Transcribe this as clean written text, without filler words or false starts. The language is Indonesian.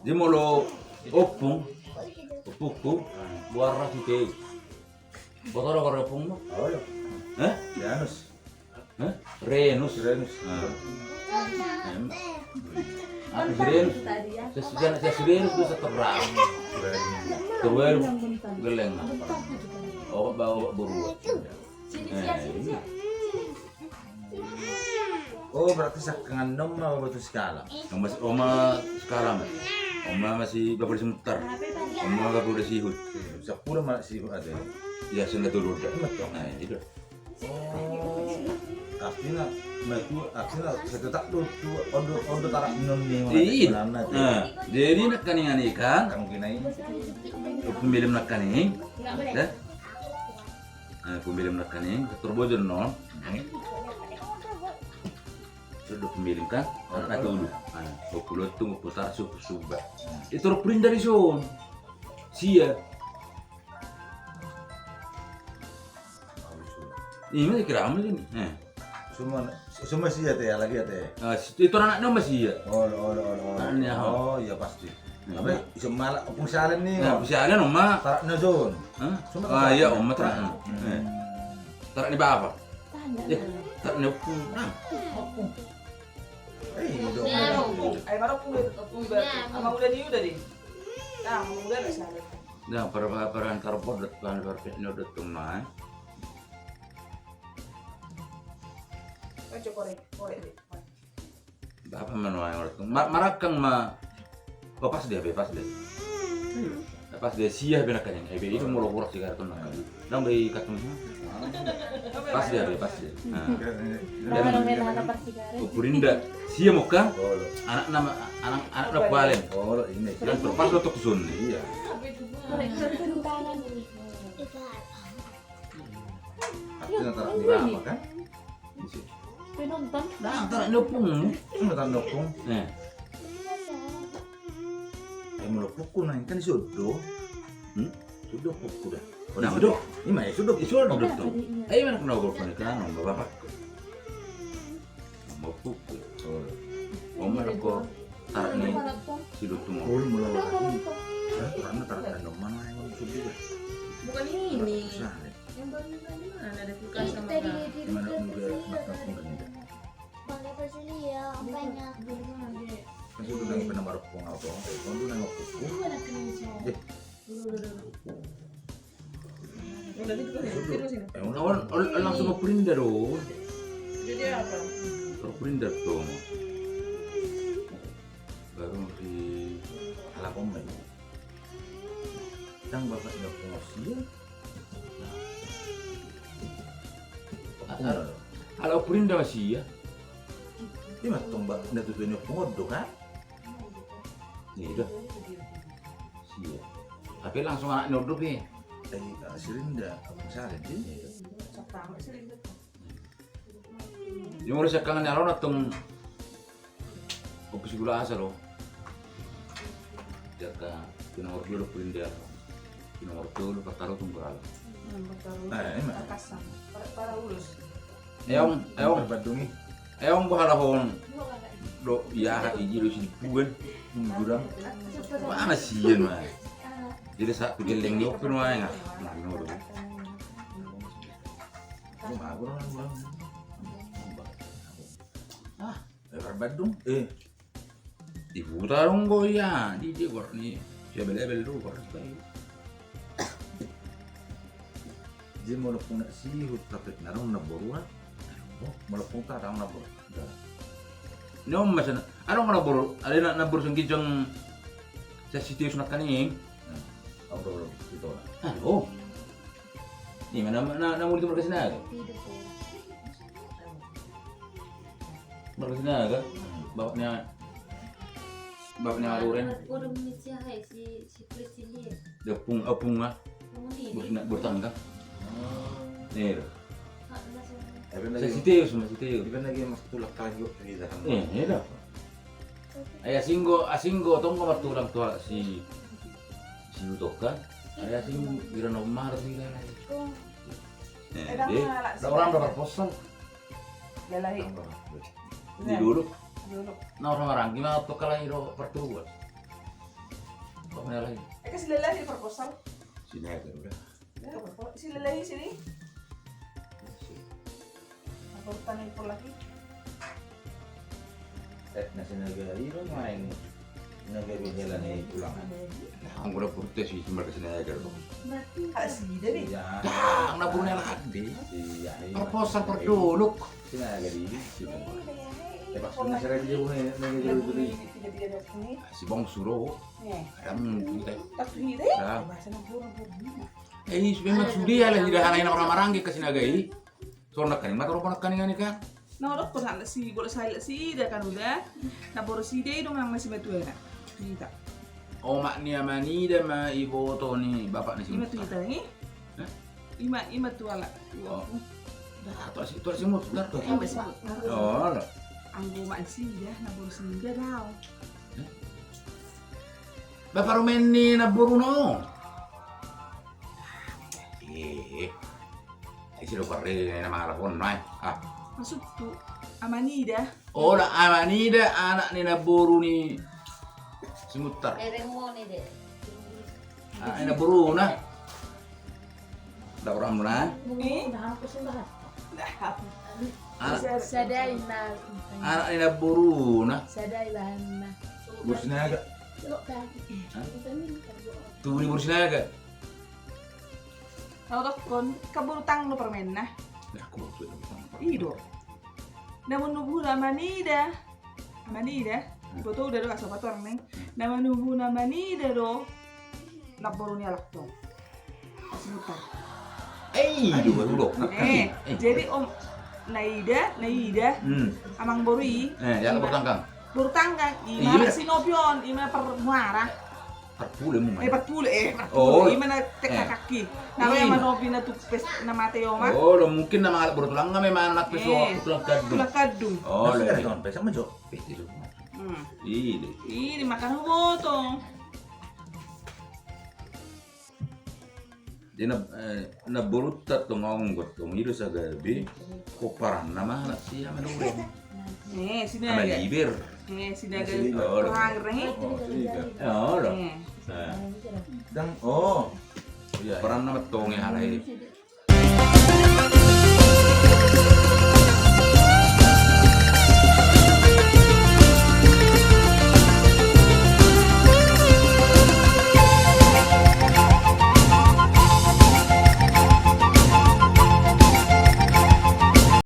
Di molo opung, opungku, buara sih botol karo opung mo. Oh, ya. Hah? Janus. Hah? Renus. Renus. Renus. Sesudah Renus itu seterang. Terwel geleng. Oh, bawa buru. Oh, berarti sakangan nom apa batu skala? Oma sekarang. Oma masih bapak sebentar. Oma bapak udah sihut. Sepuluh malah sih ada. Ya sudah turun dah. Betul. Nah, itu. Oh, artinya artinya saya tak tuh ondo tarak nom nih. Iya. Nah, jadi nak kaningan ikan. Kamu kena ini. Pemilih nak kaning. Dah. Nah, pemilih nak kaning. Terbojon non. Sudah pemilih kan? Karena dulu. Nah, populer tuh putar suba. Itu print dari son. Sia. Ini kira amal ini. Semua sih ya teh lagi ya teh. Itu anaknya masih ya. Anaknya, Oh, iya pasti. Tapi iso malah opung salen nih. Nah, bisa ada oma. Taraknya zon. Ah iya oma tarak. Tarak di bawah. Ya, tarak di opung. Dong. Ay baru pun ama udah di udah di. Nah, udah ada salah. Nah, para antar pod kan karpet ini udah tunai. Ayo korek deh. Bapak menuai orang. Marakang oh pas dia bebas deh. Pas dia siah benak kan yang itu mau lokur sih kartu nak. Nang bayi katun. Pas dia bebas deh. Ukurinda siah muka. Anak balen. Oh, ini. Dan terpas lo tok zon. Iya. Artinya tarak di bawah kan? Nah, tarak di opung. Cuma tarak nopung. Nah, Mau pukul nang kan sudah. Sudah pukul dah. Nah, sudah. Ini mah sudah. Sudah tuh. Ayo mana kena gol kan bapak. Mau pukul. Oh, mana kok tarak nih silut tuh mau. Mulai lagi. Karena tarak noman yang sudah. Bukan ini. Sale. Yang baru mana ada kulkas sama Mana udah makan enggak. Bangga bersih ya, banyak. Kan sudah lagi pernah baru pung apa. Kan dulu nang pukul. Udah di terus ini. Langsung ke printer dong. Jadi apa? Ke printer tuh. Baru di Ala komen. Tang bapak sudah promosi. Kalau printer masih ya. Ini mah tombak ndak tujuannya pengodo kan? Iya dah. Sia. Tapi langsung anak nyodok nih. Sirinda apa sale ini? Sama sih. Yung udah sekarang nyalon atong opus gula asa lo. Jaka pinawar dulu printer. Pinawar dulu pertaruh tunggu ala. Ini mah Kasam. Para ulus. Eong Bandungi. bahala hon. Do ya hiji lo sini bukan. Gurang. Mana sih ya mah. Jadi saat geleng lo pun wae nggak. Nah, ngono. Rumah gurang. Bandung. Ibu tarung go ya, di dia kor ni. Siya bel dulu kor sekali. Dia mau lepung nak sihut tapi narong na boruan. Oh, melepung tak ada na bor. No mas ano ko na buro? Ali na naburo sung gijang sa situation na kaning. Apa itu lah. Oh. Ni mana muli tu kasi na. Berkasi na ga? Bapak niya aluren. Udah menit sih hai si Priscilia. Depung apung nga. Bertangga. Nih. Sa sitiyo sama sitiyo. Di lagi mas tulak lagi di dalam. Iya dah. Ay asinggo tong martulang tuwa si Utoka. Ay asing bira no mar sila. Di. Orang dapat posal. Lalahi. Di dulu. Dulu. Na orang gimana to kala iro pertuwa. Kok mana lagi? Kasi lalahi proposal. Sini aja udah. Si lalahi sini. Apa tanay po lagi? Nasi naga itu main naga bihelan nih pulang. Ang udah protes sih cuma kesini aja dong. Kasi dari. Ya, Ang nabunin lagi. iya. Proposal perduluk. Sini naga di sini. Pas punya saya dia punya naga jauh tuh. Tiga-tiga dari sini. Si Bong Suro. Kadang kita. Tapi hide. Ya. Bahasa ng burung-burung. Memang sudah lah tidak halain orang maranggi kesini aja i. Soalnya kan mata orang kaningan kan. Naurot ko sana si bola saya si ida kan udah. Na bola si ida dong ang masih betul ya. Kita. Oh mak ni ama ni dah ma ibu to ni bapak ni si. Ima tu kita ni. Hah? Ima tu ala. Oh. Dah tu si mut dah tu. Ima si. Oh. Ang gumaan si ida na bola si ida daw. Bapak rumen ni na buruno. Isi lo pare na mga lapon na. Ah. Masuk tu Amanida. Oh, na amanida anak ni na buru ni simutar. Eremo nih deh. Ah, na buru na. Da orang na. Udah aku sudah. Anak Sadai na. anak ni na buru na. Sadai bahan na. Bos naga. Tu ni buru sinaga. Naurot kon kabulutang no permen na. Dah aku tu. Ido. Namun nubuh Amanida. Amanida. Betul udah do asal pator neng. Namun nubuh Amanida do. Naboru ni alak to. Asimutar. Dua tu dok. Jadi Om Naida, amang borui. Jangan bertangkang. Bertanggang, Iya. ima sinopion, ima permuara. Terpulih mu. 40, Oh. ima na tek kaki. Nawe Iya. manopi na tupes na Mateo ma. Oh, lo mungkin nama alat bertulang kami mana anak peso tulang kadung. Tulang kadung. Oh, Nasi le. ada kawan pesa menjo. Ini. Ini makan botong. Dia na burut tatong ngong gotong itu sa gabi. Koparan nama anak siya manureng. Sini Ama aja. libir. Sini aja. Oh, lo. Orang rengi. Oh, lo. Dan oh. Peran nama tong yang halai.